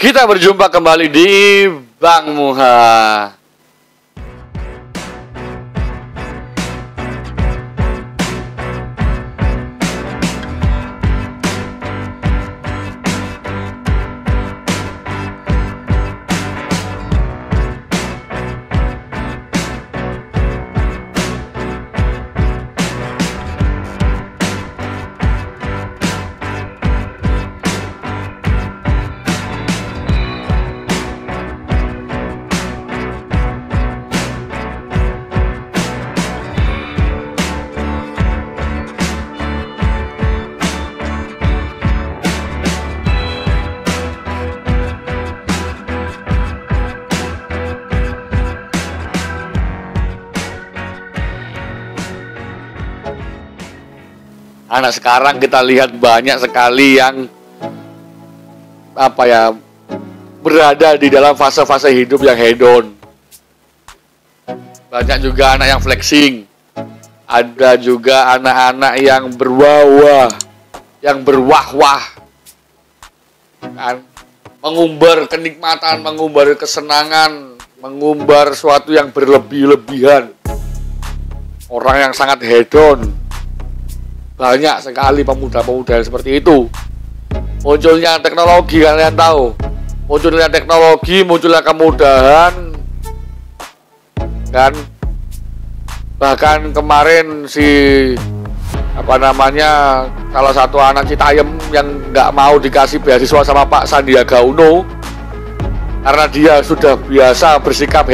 Kita berjumpa kembali di Bang Muha. Anak sekarang kita lihat banyak sekali yang berada di dalam fase-fase hidup yang hedon. Banyak juga anak yang flexing. Ada juga anak-anak yang berwawah, yang berwah-wah, kan? Mengumbar kenikmatan, mengumbar kesenangan, mengumbar sesuatu yang berlebih-lebihan. Orang yang sangat hedon. Banyak sekali pemuda-pemuda yang seperti itu. Munculnya teknologi, kalian tahu. Munculnya teknologi, munculnya kemudahan, kan? Bahkan kemarin salah satu anak Citayam yang nggak mau dikasih beasiswa sama Pak Sandiaga Uno karena dia sudah biasa bersikap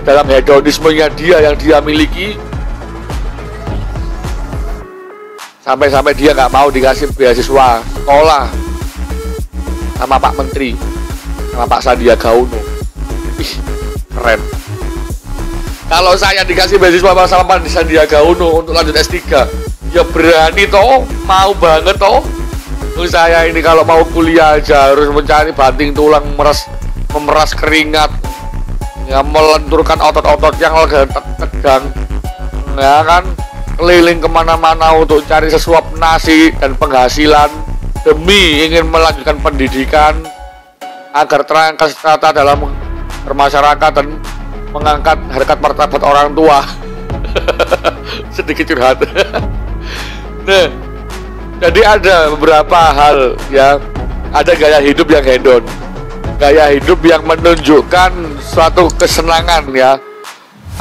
dalam hedonismenya dia yang dia miliki. Sampai-sampai dia nggak mau dikasih beasiswa sekolah sama Pak Menteri, sama Pak Sandiaga Uno. Ih, keren. Kalau saya dikasih beasiswa sama Pak Sandiaga Uno untuk lanjut S3, ya berani toh, mau banget toh. Saya ini kalau mau kuliah aja harus mencari banting tulang, memeras keringat, ya melenturkan otot-otot yang tegang, ya kan? Keliling kemana-mana untuk cari sesuap nasi dan penghasilan demi ingin melanjutkan pendidikan agar terangkat strata dalam bermasyarakat dan mengangkat harkat martabat orang tua. Sedikit curhat. Nah, jadi ada beberapa hal ya, ada gaya hidup yang hedon, gaya hidup yang menunjukkan suatu kesenangan ya.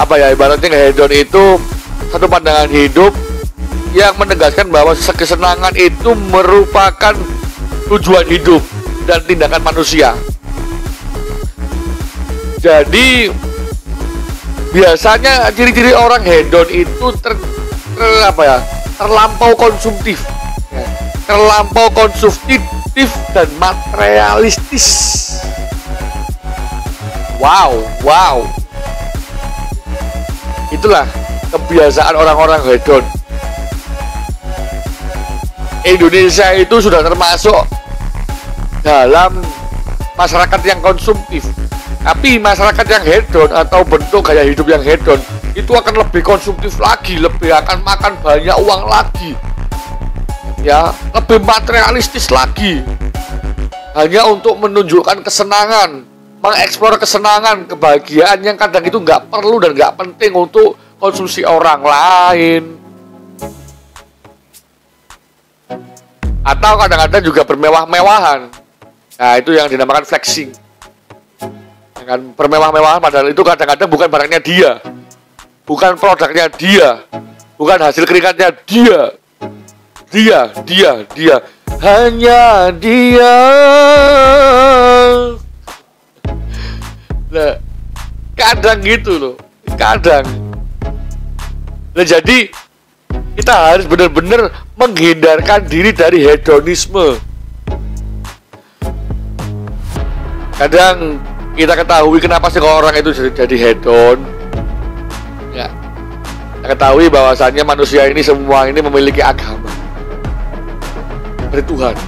Ibaratnya hedon itu satu pandangan hidup yang menegaskan bahwa kesenangan itu merupakan tujuan hidup dan tindakan manusia. Jadi biasanya ciri-ciri orang hedon itu terlampau konsumtif, ya. Terlampau konsumtif dan materialistis. Wow. Itulah kebiasaan orang-orang hedon. Indonesia itu sudah termasuk dalam masyarakat yang konsumtif. Tapi masyarakat yang hedon atau bentuk gaya hidup yang hedon itu akan lebih konsumtif lagi, lebih akan makan banyak uang lagi. Ya, lebih materialistis lagi. Hanya untuk menunjukkan kesenangan, mengeksplor kesenangan, kebahagiaan yang kadang itu nggak perlu dan nggak penting untuk konsumsi orang lain. Atau kadang-kadang juga bermewah-mewahan. Nah, itu yang dinamakan flexing. Dengan bermewah-mewahan padahal itu kadang-kadang bukan barangnya dia, bukan produknya dia, bukan hasil keringatnya dia. Hanya dia. Nah, kadang gitu loh. Kadang. Nah, jadi kita harus benar-benar menghindarkan diri dari hedonisme. Kadang kita ketahui kenapa sih orang itu jadi hedon. Ya, kita ketahui bahwasannya manusia ini semua ini memiliki agama dari Tuhan.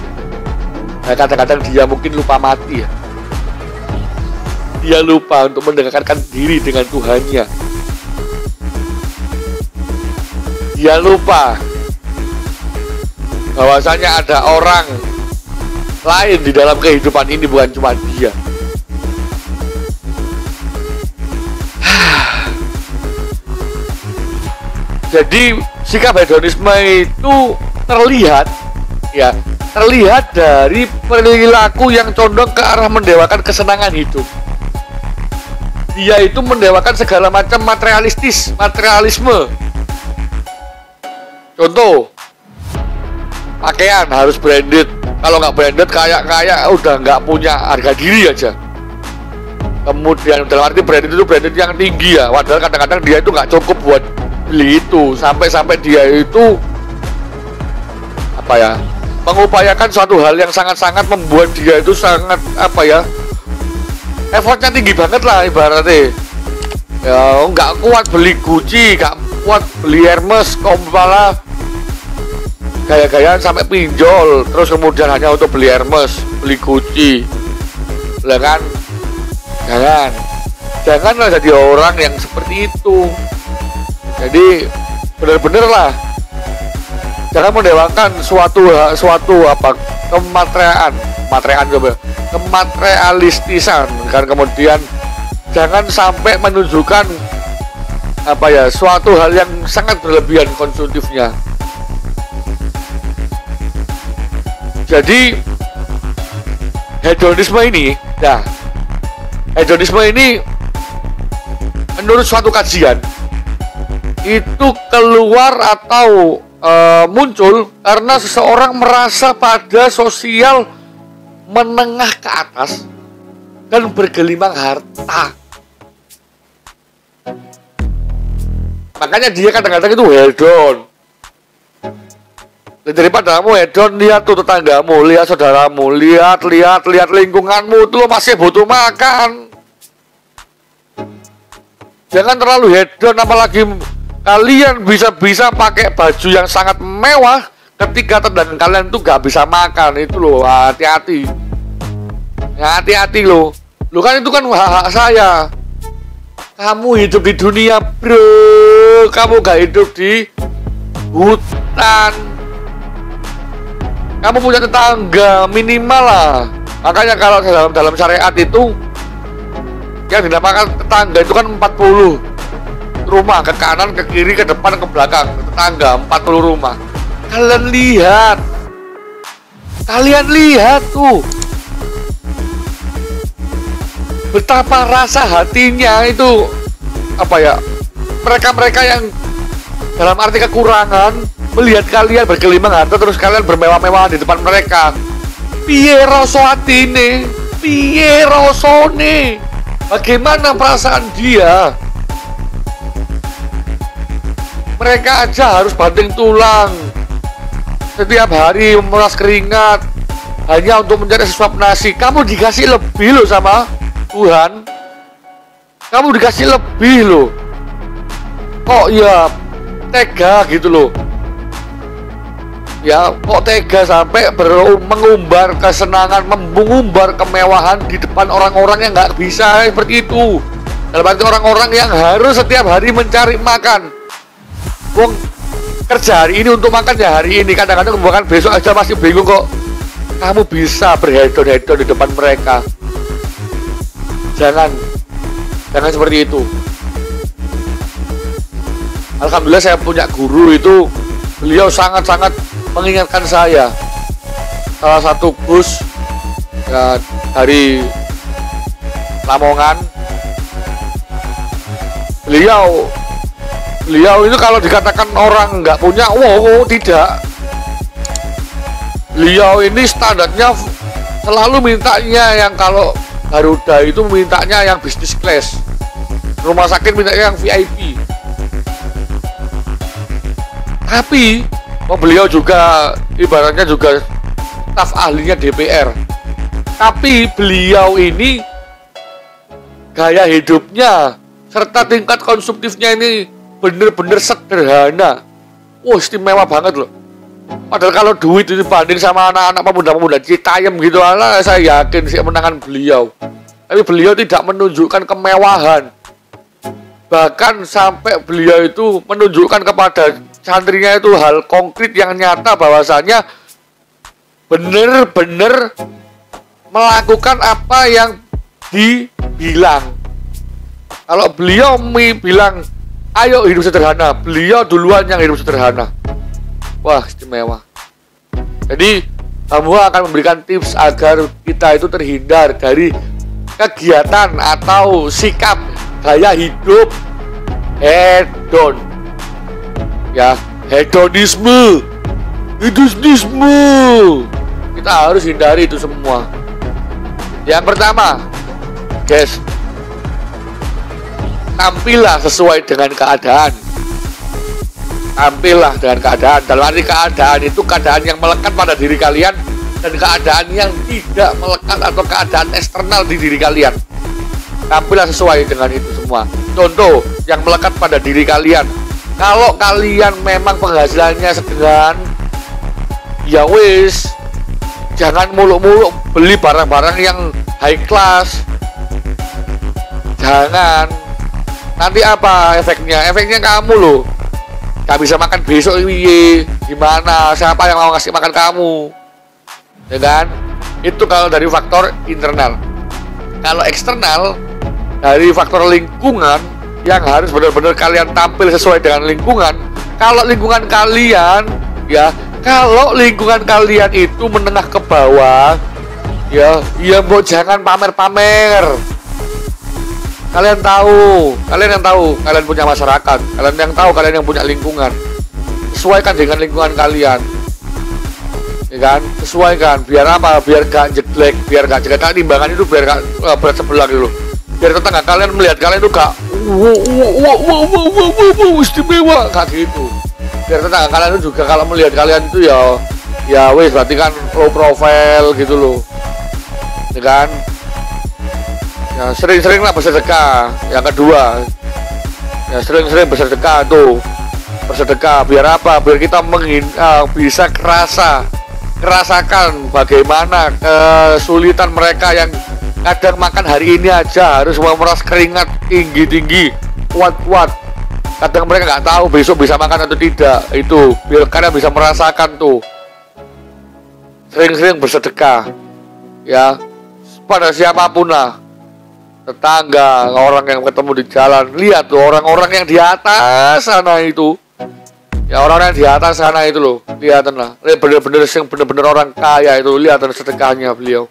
Nah, kadang-kadang dia mungkin lupa mati ya. Dia lupa untuk mendekatkan diri dengan Tuhannya. Dia lupa bahwasanya ada orang lain di dalam kehidupan ini, bukan cuma dia. Jadi sikap hedonisme itu terlihat dari perilaku yang condong ke arah mendewakan kesenangan hidup. Dia itu mendewakan segala macam materialisme. Contoh, pakaian harus branded. Kalau nggak branded, kayak udah nggak punya harga diri aja. Kemudian dalam arti branded itu branded yang tinggi ya. Padahal kadang-kadang dia itu nggak cukup buat beli itu. Sampai dia itu mengupayakan suatu hal yang sangat-sangat membuat dia itu sangat effortnya tinggi banget lah ibaratnya. Ya nggak kuat beli Gucci, nggak kuat beli Hermes, malah gaya-gayaan sampai pinjol, terus kemudian hanya untuk beli Hermes, beli Gucci. Lah kan, janganlah jadi orang yang seperti itu. Jadi benar-benar lah, jangan mendewakan suatu kematerialistisan, kan. Kemudian jangan sampai menunjukkan suatu hal yang sangat berlebihan konsumtifnya. Jadi hedonisme ini menurut suatu kajian itu keluar atau muncul karena seseorang merasa pada sosial menengah ke atas dan bergelimang harta. Makanya dia kadang-kadang itu hedon. Daripada kamu hedon, lihat tuh tetanggamu, lihat saudaramu, lihat lingkunganmu tuh masih butuh makan. Jangan terlalu hedon, apalagi kalian bisa pakai baju yang sangat mewah ketika tetangga kalian tuh gak bisa makan. Itu loh, hati-hati loh. Loh kan itu kan hak saya. Kamu hidup di dunia, bro. Kamu gak hidup di hutan. Kamu punya tetangga minimal lah. Makanya kalau dalam syariat itu yang dinamakan tetangga itu kan 40 rumah, ke kanan, ke kiri, ke depan, ke belakang. Tetangga 40 rumah. Kalian lihat tuh betapa rasa hatinya itu mereka yang dalam arti kekurangan melihat kalian bergelimang harta terus kalian bermewah-mewahan di depan mereka. Piye rasa atine? Piye rasane? Bagaimana perasaan dia? Mereka aja harus banting tulang setiap hari, memeras keringat hanya untuk mencari sesuap nasi. Kamu dikasih lebih loh sama Tuhan. Kamu dikasih lebih loh. Kok ya tega gitu loh. Ya kok tega sampai mengumbar kesenangan, mengumbar kemewahan di depan orang-orang yang nggak bisa seperti itu. Dalam arti orang-orang yang harus setiap hari mencari makan. Wong kerja hari ini untuk makan ya hari ini, kadang-kadang bahkan besok aja masih bingung kok. Kamu bisa berhedon-hedon di depan mereka. Jangan seperti itu. Alhamdulillah saya punya guru itu, beliau sangat-sangat mengingatkan saya. Salah satu bus ya, dari Lamongan. Beliau itu kalau dikatakan orang nggak punya, tidak. Beliau ini standarnya selalu mintanya yang kalau Garuda itu mintanya yang business class, rumah sakit mintanya yang VIP. Tapi beliau juga ibaratnya juga staf ahlinya DPR. Tapi beliau ini gaya hidupnya serta tingkat konsumtifnya ini bener-bener sederhana. Istimewa banget loh. Padahal kalau duit itu dibanding sama anak-anak pemuda-pemuda Citayam gitu, saya yakin sih menangan beliau. Tapi beliau tidak menunjukkan kemewahan. Bahkan sampai beliau itu menunjukkan kepada santrinya itu hal konkret yang nyata bahwasanya bener-bener melakukan apa yang dibilang. Kalau beliau bilang ayo hidup sederhana, beliau duluan yang hidup sederhana. Wah, istimewa. Jadi kamu akan memberikan tips agar kita itu terhindar dari kegiatan atau sikap gaya hidup hedon. Ya, hedonisme. Kita harus hindari itu semua. Yang pertama, guys, tampillah sesuai dengan keadaan. Tampillah dengan keadaan. Dalam arti keadaan itu keadaan yang melekat pada diri kalian dan keadaan yang tidak melekat atau keadaan eksternal di diri kalian. Tampillah sesuai dengan itu semua. Contoh yang melekat pada diri kalian. Kalau kalian memang penghasilannya sedang, ya wis, jangan muluk-muluk beli barang-barang yang high class. Jangan. Nanti apa efeknya? Efeknya kamu loh gak bisa makan besok ini. Gimana? Siapa yang mau ngasih makan kamu? Ya kan? Itu kalau dari faktor internal. Kalau eksternal, dari faktor lingkungan yang harus benar-benar kalian tampil sesuai dengan lingkungan. Kalau lingkungan kalian, ya, kalau lingkungan kalian itu menengah ke bawah, ya mau jangan pamer-pamer. Kalian yang tahu, kalian punya masyarakat, kalian yang tahu, kalian yang punya lingkungan. Sesuaikan dengan lingkungan kalian, ya kan? Sesuaikan, biar apa? Biar gak jelek, biar gak jelek. Timbangan itu biar gak berat sebelah gitu. Biar tetangga kalian melihat kalian itu gak istimewa, gak gitu. Biar tetangga kalian itu juga kalau melihat kalian itu ya wes berarti kan low profile gitu loh, ya kan? Ya, sering-seringlah bersedekah. Yang kedua, ya sering-sering bersedekah tuh. Bersedekah biar apa? Biar kita bisa kerasakan bagaimana kesulitan mereka yang kadang makan hari ini aja harus memeras keringat tinggi-tinggi, kuat-kuat. Kadang mereka nggak tahu besok bisa makan atau tidak. Itu biar kalian bisa merasakan tuh. Sering-sering bersedekah, ya, pada siapapun lah. Tetangga, orang yang ketemu di jalan. Lihat tuh orang-orang yang di atas sana itu. Ya, orang yang di atas sana itu loh. Lihatan lah. Bener-bener orang kaya itu. Lihatan sedekahnya beliau,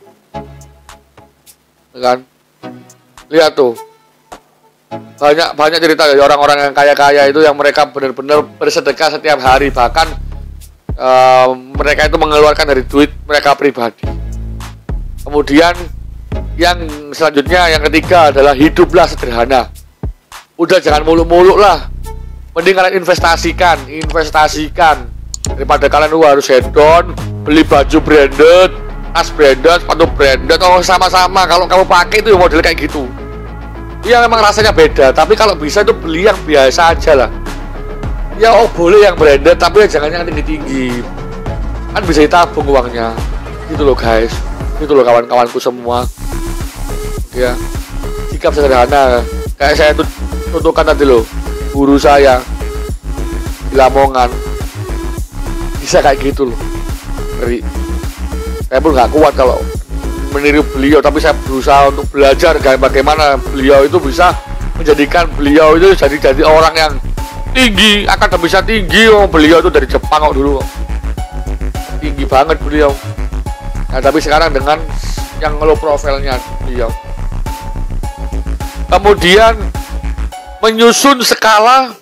kan? Lihat tuh. Banyak cerita ya orang-orang yang kaya-kaya itu yang mereka benar-benar bersedekah setiap hari. Bahkan mereka itu mengeluarkan dari duit mereka pribadi. Kemudian yang selanjutnya, yang ketiga adalah hiduplah sederhana. Udah jangan muluk-muluk lah. Mending kalian investasikan daripada kalian harus hedon, beli baju branded, tas branded, sepatu branded. Oh, sama-sama kalau kamu pakai itu model kayak gitu. Iya memang rasanya beda, tapi kalau bisa itu beli yang biasa aja lah. Ya boleh yang branded, tapi jangan yang tinggi-tinggi. Kan bisa ditabung uangnya. Gitu loh guys. Gitu loh kawan-kawanku semua. Ya, sikap sederhana. Kayak saya tuntukkan tadi loh, guru saya di Lamongan bisa kayak gitu loh. Ngeri. Saya pun nggak kuat kalau meniru beliau, tapi saya berusaha untuk belajar bagaimana beliau itu bisa menjadikan beliau itu jadi orang yang tinggi, akademisnya tinggi. Beliau itu dari Jepang kok dulu, tinggi banget beliau. Nah, tapi sekarang dengan yang low profile-nya beliau. Kemudian menyusun skala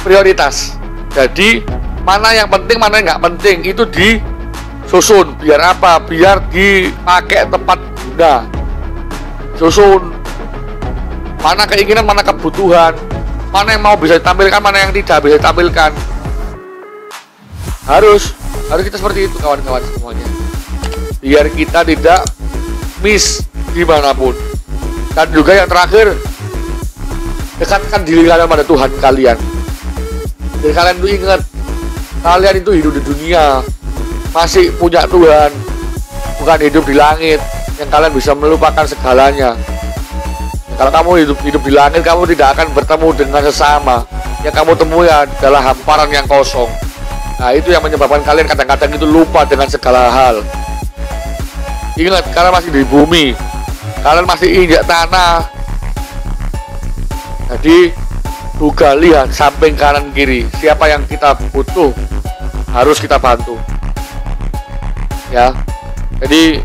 prioritas. Jadi mana yang penting, mana yang nggak penting itu disusun. Biar apa? Biar dipakai tepat guna. Susun. Mana keinginan, mana kebutuhan, mana yang mau bisa ditampilkan, mana yang tidak bisa ditampilkan. Harus kita seperti itu kawan-kawan semuanya. Biar kita tidak miss dimanapun. Dan juga yang terakhir, dekatkan diri kalian pada Tuhan kalian. Dan kalian itu ingat, kalian itu hidup di dunia, masih punya Tuhan, bukan hidup di langit yang kalian bisa melupakan segalanya. Kalau kamu hidup di langit, kamu tidak akan bertemu dengan sesama. Yang kamu temui adalah hamparan yang kosong. Nah, itu yang menyebabkan kalian kadang-kadang itu lupa dengan segala hal. Ingat, kalian masih di bumi, kalian masih injak tanah. Jadi juga lihat samping kanan kiri, siapa yang kita butuh harus kita bantu. Ya, jadi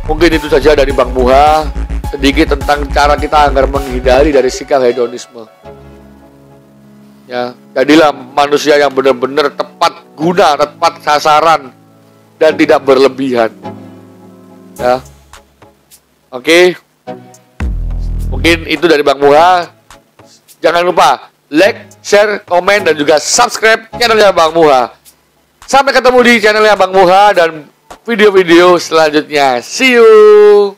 mungkin itu saja dari Bang Muha, sedikit tentang cara kita agar menghindari dari sikap hedonisme. Ya, jadilah manusia yang benar-benar tepat guna, tepat sasaran, dan tidak berlebihan. Ya, oke. Mungkin itu dari Bang Muha. Jangan lupa like, share, komen, dan juga subscribe channelnya Bang Muha. Sampai ketemu di channelnya Bang Muha dan video-video selanjutnya. See you.